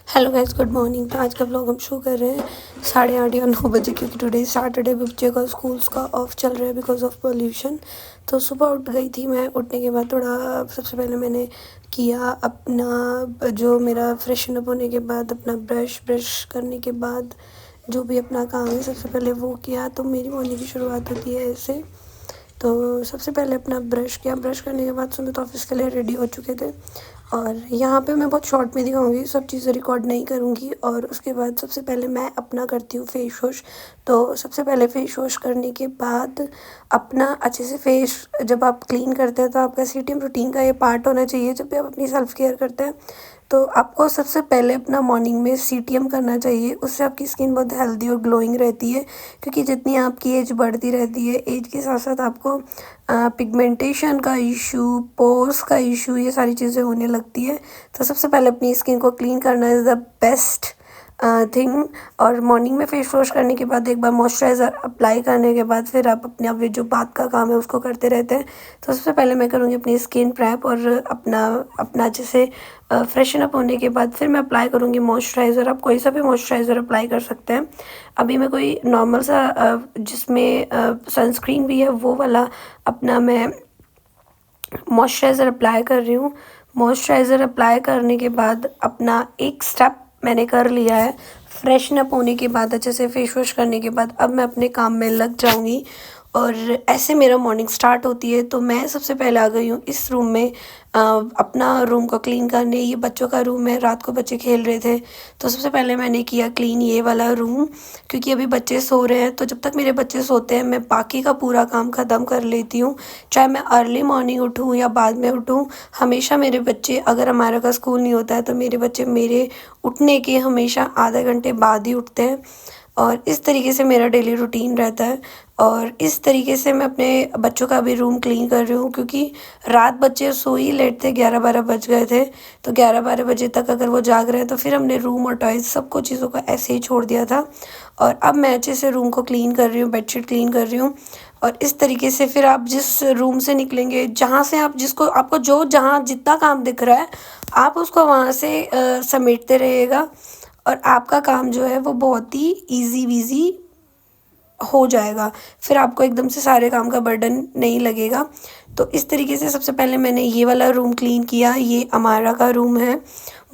Hello guys, good morning. तो आज का व्लॉग हम शो कर रहे हैं 8:30 या 9 बजे, क्योंकि टुडे सैटरडे, बच्चे का स्कूल्स का ऑफ चल रहा है बिकॉज ऑफ पोल्यूशन। तो सुबह उठ गई थी मैं। उठने के बाद थोड़ा सबसे पहले मैंने किया अपना जो मेरा फ्रेशन अप होने के बाद अपना ब्रश करने के बाद जो भी अपना काम है सबसे पहले वो किया। तो मेरी मॉर्निंग की शुरुआत होती है ऐसे। तो सबसे पहले अपना ब्रश किया। ब्रश करने के बाद सुमित ऑफिस के लिए रेडी हो चुके थे। और यहाँ पे मैं बहुत शॉर्ट में दिखाऊंगी, सब चीज़ें रिकॉर्ड नहीं करूँगी। और उसके बाद सबसे पहले मैं अपना करती हूँ फेस वॉश। तो सबसे पहले फेस वॉश करने के बाद अपना अच्छे से फेस जब आप क्लीन करते हैं तो आपका सीटीएम रूटीन का ये पार्ट होना चाहिए। जब भी आप अपनी सेल्फ केयर करते हैं तो आपको सबसे पहले अपना मॉर्निंग में सीटीएम करना चाहिए। उससे आपकी स्किन बहुत हेल्दी और ग्लोइंग रहती है, क्योंकि जितनी आपकी एज बढ़ती रहती है, एज के साथ साथ आपको पिगमेंटेशन का इशू, पोर्स का इशू, ये सारी चीज़ें होने लगती है। तो सबसे पहले अपनी स्किन को क्लीन करना इज़ द बेस्ट थिंग। और मॉर्निंग में फेस वॉश करने के बाद एक बार मॉइस्चराइज़र अप्लाई करने के बाद फिर आप अपने आप जो बात का काम है उसको करते रहते हैं। तो सबसे पहले मैं करूँगी अपनी स्किन प्रेप और अपना जैसे फ्रेशन अप होने के बाद फिर मैं अप्लाई करूँगी मॉइस्चराइज़र। आप कोई सा भी मॉइस्चराइज़र अप्लाई कर सकते हैं। अभी मैं कोई नॉर्मल सा जिसमें सनस्क्रीन भी है वो वाला अपना मैं मॉइस्चराइज़र अप्लाई कर रही हूँ। मॉइस्चराइज़र अप्लाई करने के बाद अपना एक स्टेप मैंने कर लिया है। फ्रेशन अप होने के बाद अच्छे से फेस वॉश करने के बाद अब मैं अपने काम में लग जाऊँगी और ऐसे मेरा मॉर्निंग स्टार्ट होती है। तो मैं सबसे पहले आ गई हूँ इस रूम में अपना रूम को क्लीन करने। ये बच्चों का रूम है, रात को बच्चे खेल रहे थे तो सबसे पहले मैंने किया क्लीन ये वाला रूम, क्योंकि अभी बच्चे सो रहे हैं। तो जब तक मेरे बच्चे सोते हैं मैं बाकी का पूरा काम ख़त्म कर लेती हूँ, चाहे मैं अर्ली मॉर्निंग उठूँ या बाद में उठूँ। हमेशा मेरे बच्चे, अगर हमारा का स्कूल नहीं होता है तो मेरे बच्चे मेरे उठने के हमेशा आधे घंटे बाद ही उठते हैं। और इस तरीके से मेरा डेली रूटीन रहता है। और इस तरीके से मैं अपने बच्चों का भी रूम क्लीन कर रही हूँ, क्योंकि रात बच्चे सो ही लेट थे, 11-12 बज गए थे। तो 11-12 बजे तक अगर वो जाग रहे हैं तो फिर हमने रूम और टॉयज़ सबको चीज़ों को ऐसे ही छोड़ दिया था। और अब मैं अच्छे से रूम को क्लीन कर रही हूँ, बेडशीट क्लीन कर रही हूँ। और इस तरीके से फिर आप जिस रूम से निकलेंगे, जहाँ से आप जिसको आपको जो जहाँ जितना काम दिख रहा है आप उसको वहाँ से समेटते रहिएगा। और आपका काम जो है वो बहुत ही ईज़ी वीज़ी हो जाएगा। फिर आपको एकदम से सारे काम का बर्डन नहीं लगेगा। तो इस तरीके से सबसे पहले मैंने ये वाला रूम क्लीन किया। ये अमारा का रूम है।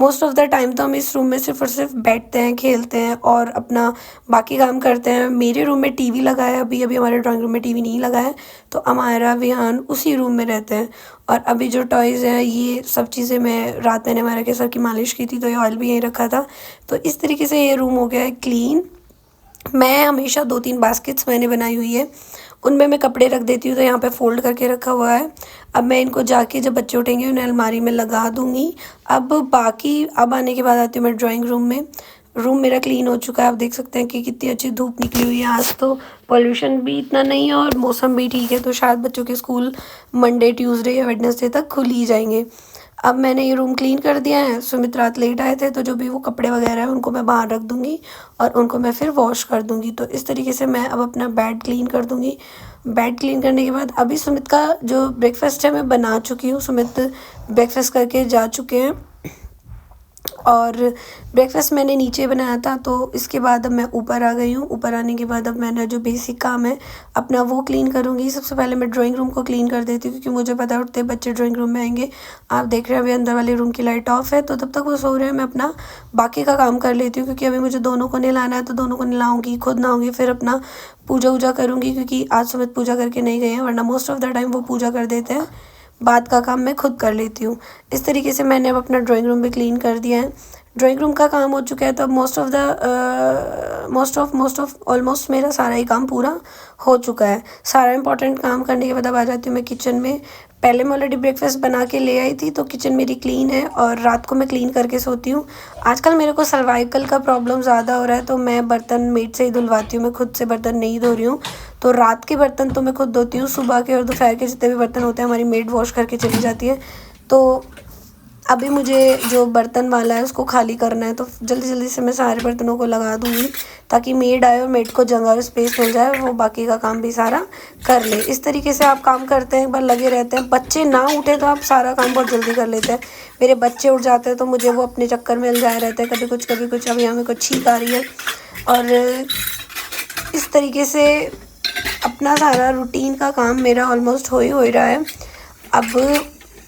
मोस्ट ऑफ़ द टाइम तो हम इस रूम में सिर्फ़ और सिर्फ बैठते हैं, खेलते हैं और अपना बाकी काम करते हैं। मेरे रूम में टीवी लगा है, अभी हमारे ड्राइंग रूम में टीवी नहीं लगा है। तो अमारा, विहान उसी रूम में रहते हैं। और अभी जो टॉयज़ हैं ये सब चीज़ें मैं रात मैंने अमारा के सर की मालिश की थी तो ये ऑयल भी यहीं रखा था। तो इस तरीके से ये रूम हो गया है क्लीन। मैं हमेशा 2-3 बास्केट्स मैंने बनाई हुई है, उनमें मैं कपड़े रख देती हूँ। तो यहाँ पे फ़ोल्ड करके रखा हुआ है। अब मैं इनको जाके जब बच्चे उठेंगे उन्हें अलमारी में लगा दूँगी। अब आने के बाद आती हूँ मैं ड्राइंग रूम में। रूम मेरा क्लीन हो चुका है। आप देख सकते हैं कि कितनी अच्छी धूप निकली हुई है। आज तो पॉल्यूशन भी इतना नहीं है और मौसम भी ठीक है, तो शायद बच्चों के स्कूल मंडे, ट्यूसडे या वेडनेसडे तक खुल ही जाएंगे। अब मैंने ये रूम क्लीन कर दिया है। सुमित रात लेट आए थे तो जो भी वो कपड़े वगैरह हैं उनको मैं बाहर रख दूँगी और उनको मैं फिर वॉश कर दूँगी। तो इस तरीके से मैं अब अपना बेड क्लीन कर दूँगी। बेड क्लीन करने के बाद अभी सुमित का जो ब्रेकफास्ट है मैं बना चुकी हूँ। सुमित ब्रेकफास्ट करके जा चुके हैं और ब्रेकफास्ट मैंने नीचे बनाया था। तो इसके बाद अब मैं ऊपर आ गई हूँ। ऊपर आने के बाद अब मैंने जो बेसिक काम है अपना वो क्लीन करूँगी। सबसे पहले मैं ड्राइंग रूम को क्लीन कर देती हूँ, क्योंकि मुझे पता है उठते बच्चे ड्राइंग रूम में आएंगे। आप देख रहे हैं अभी अंदर वाले रूम की लाइट ऑफ है, तो तब तक वो सो रहे हैं मैं अपना बाकी का काम कर लेती हूँ। क्योंकि अभी मुझे दोनों को नहलाना है तो दोनों को नहलाऊँगी, खुद नहाऊँगी, फिर अपना पूजा वूजा करूँगी, क्योंकि आज सुबह पूजा करके नहीं गए हैं, वरना मोस्ट ऑफ़ द टाइम वो पूजा कर देते हैं। बाद का काम मैं खुद कर लेती हूँ। इस तरीके से मैंने अब अपना ड्राइंग रूम भी क्लीन कर दिया है। ड्राइंग रूम का काम हो चुका है। तो अब मोस्ट ऑफ ऑलमोस्ट मेरा सारा ही काम पूरा हो चुका है। सारा इंपॉर्टेंट काम करने के बाद अब आ जाती हूँ मैं किचन में। पहले मैं ऑलरेडी ब्रेकफास्ट बना के ले आई थी, तो किचन मेरी क्लीन है और रात को मैं क्लीन करके सोती हूँ। आजकल मेरे को सर्वाइकल का प्रॉब्लम ज़्यादा हो रहा है, तो मैं बर्तन मेड से ही धुलवाती हूँ। मैं खुद से बर्तन नहीं धो रही हूँ। तो रात के बर्तन तो मैं खुद धोती हूँ, सुबह के और दोपहर के जितने भी बर्तन होते हैं हमारी मेड वॉश करके चली जाती है। तो अभी मुझे जो बर्तन वाला है उसको खाली करना है, तो जल्दी जल्दी से मैं सारे बर्तनों को लगा दूँगी ताकि मेड आए और मेड को जगह और स्पेस मिल जाए, वो बाकी का काम भी सारा कर ले। इस तरीके से आप काम करते हैं, एक बार लगे रहते हैं। बच्चे ना उठे तो आप सारा काम बहुत जल्दी कर लेते हैं। मेरे बच्चे उठ जाते हैं तो मुझे वो अपने चक्कर में उलझाए रहते हैं, कभी कुछ कभी कुछ। अभी हमें कुछ छींक आ रही है और इस तरीके से अपना सारा रूटीन का काम मेरा ऑलमोस्ट हो ही रहा है। अब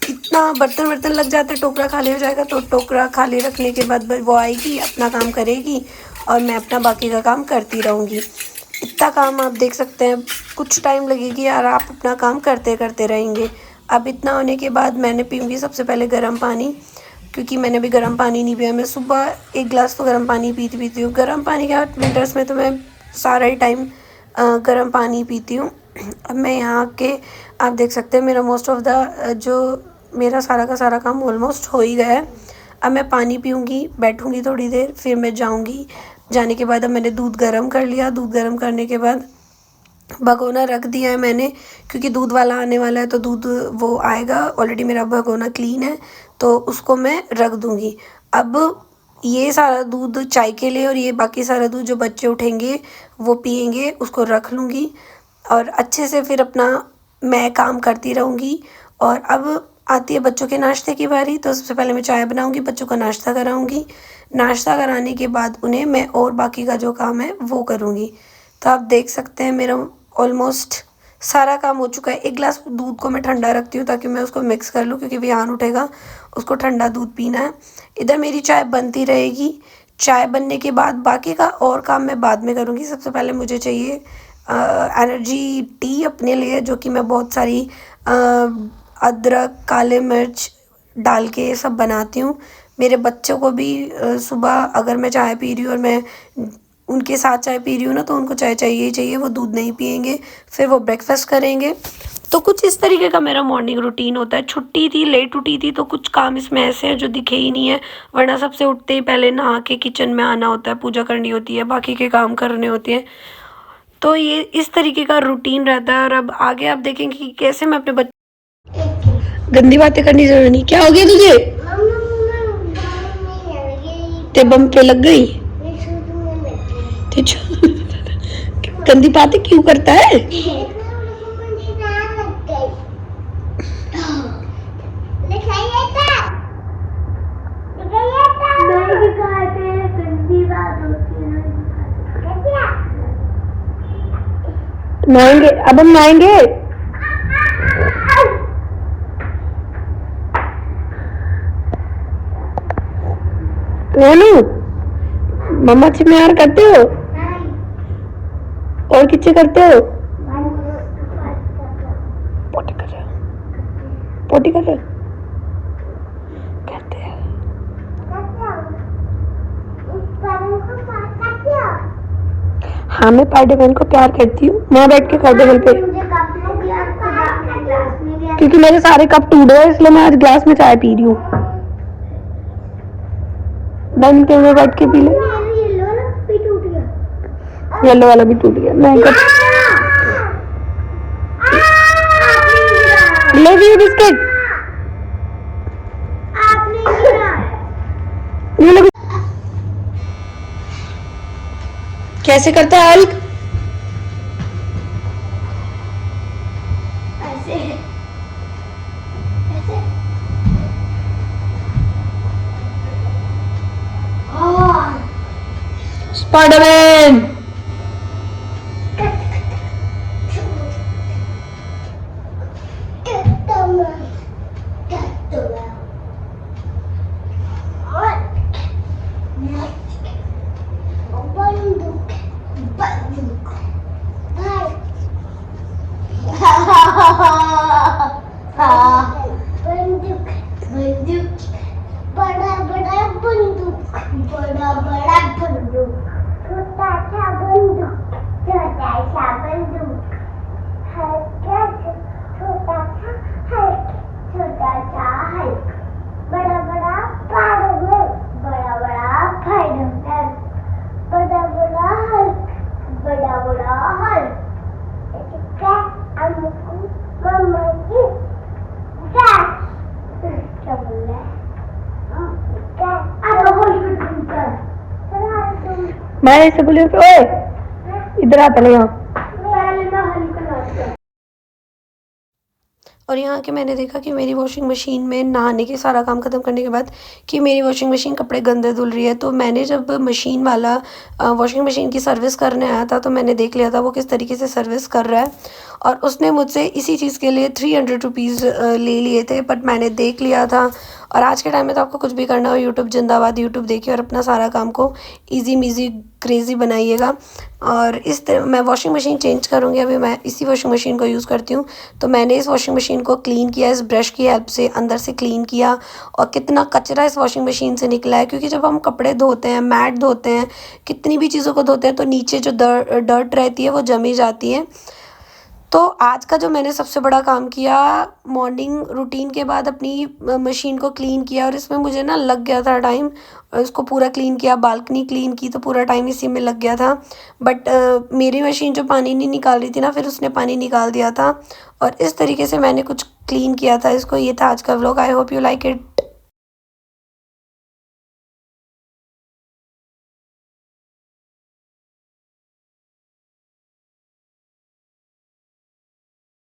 इतना बर्तन लग जाते, टोकरा खाली हो जाएगा तो टोकरा खाली रखने के बाद वो आएगी, अपना काम करेगी और मैं अपना बाकी का काम करती रहूँगी। इतना काम आप देख सकते हैं, कुछ टाइम लगेगी और आप अपना काम करते करते रहेंगे। अब इतना होने के बाद मैंने पीऊँगी सबसे पहले गर्म पानी, क्योंकि मैंने अभी गर्म पानी नहीं पिया। मैं सुबह 1 गिलास तो गर्म पानी पीती हूँ। गर्म पानी क्या, विंटर्स में तो मैं सारा ही टाइम गर्म पानी पीती हूँ। अब मैं यहाँ के आप देख सकते हैं मेरा मोस्ट ऑफ द जो मेरा सारा का सारा काम ऑलमोस्ट हो ही गया है। अब मैं पानी पीऊँगी, बैठूँगी थोड़ी देर, फिर मैं जाऊँगी। जाने के बाद अब मैंने दूध गर्म कर लिया। दूध गर्म करने के बाद भगोना रख दिया है मैंने, क्योंकि दूध वाला आने वाला है तो दूध वो आएगा। ऑलरेडी मेरा भगोना क्लीन है तो उसको मैं रख दूँगी। अब ये सारा दूध चाय के लिए और ये बाकी सारा दूध जो बच्चे उठेंगे वो पिएंगे, उसको रख लूँगी और अच्छे से फिर अपना मैं काम करती रहूँगी। और अब आती है बच्चों के नाश्ते की बारी, तो सबसे पहले मैं चाय बनाऊँगी, बच्चों को नाश्ता कराऊँगी। नाश्ता कराने के बाद उन्हें मैं और बाकी का जो काम है वो करूँगी। तो आप देख सकते हैं मेरा ऑलमोस्ट सारा काम हो चुका है। 1 गिलास दूध को मैं ठंडा रखती हूँ ताकि मैं उसको मिक्स कर लूँ, क्योंकि विहान उठेगा, उसको ठंडा दूध पीना है। इधर मेरी चाय बनती रहेगी। चाय बनने के बाद बाकी का और काम मैं बाद में करूँगी। सबसे पहले मुझे चाहिए एनर्जी टी अपने लिए, जो कि मैं बहुत सारी अदरक, काले मिर्च डाल के सब बनाती हूँ। मेरे बच्चों को भी सुबह अगर मैं चाय पी रही हूँ और मैं उनके साथ चाय पी रही हूँ ना, तो उनको चाय चाहिए ही चाहिए, वो दूध नहीं पिएंगे। फिर वो ब्रेकफास्ट करेंगे। तो कुछ इस तरीके का मेरा मॉर्निंग रूटीन होता है। छुट्टी थी, लेट उठी थी, तो कुछ काम इसमें ऐसे हैं जो दिखे ही नहीं है, वरना सबसे उठते ही पहले नहा के किचन में आना होता है, पूजा करनी होती है, बाकी के काम करने होते हैं। तो ये इस तरीके का रूटीन रहता है। और अब आगे आप देखेंगे कि कैसे मैं अपने बच्चे, गंदी बातें करनी जरूरी नहीं। क्या हो गया तुझे? ते बम पे लग गई? गंदी बातें क्यों करता है? नहाएंगे, अब हम नहाएंगे। रोनू, मम्मा से प्यार करते हो? और किससे करते हो? पोटी कर रहे हो? पोटी कर रहे हो? करते हैं। हाँ, मैं पार्टी को प्यार करती हूँ। वहाँ बैठ के खाओ टेबल पे, क्योंकि मेरे सारे कप टूट गए, इसलिए मैं आज ग्लास में चाय पी रही हूँ। डाइनिंग टेबल में बैठ के पी ले। येलो वाला भी टूट गया। मैं ले भी बिस्किट। कैसे करता है हल्क? स्पाइडरमैन। बंदूक बंदूक बड़ा बड़ा बंदूक, बड़ा बड़ा बंदूक, छोटा सा मैं ऐसे बोली ओए इधर आ पहले यहाँ। और यहाँ के मैंने देखा कि मेरी वॉशिंग मशीन में नहाने के सारा काम ख़त्म करने के बाद कि मेरी वॉशिंग मशीन कपड़े गंदे धुल रही है। तो मैंने जब मशीन वाला वॉशिंग मशीन की सर्विस करने आया था तो मैंने देख लिया था वो किस तरीके से सर्विस कर रहा है, और उसने मुझसे इसी चीज़ के लिए 300 रुपीज़ ले लिए थे। बट मैंने देख लिया था, और आज के टाइम में तो आपको कुछ भी करना हो यूट्यूब जिंदाबाद, यूट्यूब देखिए और अपना सारा काम को ईजी मीजी क्रेज़ी बनाइएगा। और इस तरह मैं वॉशिंग मशीन चेंज करूँगी, अभी मैं इसी वॉशिंग मशीन को यूज़ करती हूँ। तो मैंने इस वॉशिंग मशीन को क्लीन किया, इस ब्रश की हेल्प से अंदर से क्लीन किया, और कितना कचरा इस वॉशिंग मशीन से निकला है। क्योंकि जब हम कपड़े धोते हैं, मैट धोते हैं, कितनी भी चीज़ों को धोते हैं तो नीचे जो डर्ट रहती है वो जमी जाती है। तो आज का जो मैंने सबसे बड़ा काम किया, मॉर्निंग रूटीन के बाद अपनी मशीन को क्लीन किया, और इसमें मुझे ना लग गया था टाइम। इसको पूरा क्लीन किया, बालकनी क्लीन की, तो पूरा टाइम इसी में लग गया था। बट मेरी मशीन जो पानी नहीं निकाल रही थी ना, फिर उसने पानी निकाल दिया था। और इस तरीके से मैंने कुछ क्लीन किया था इसको। ये था आज का vlog. I hope you like it.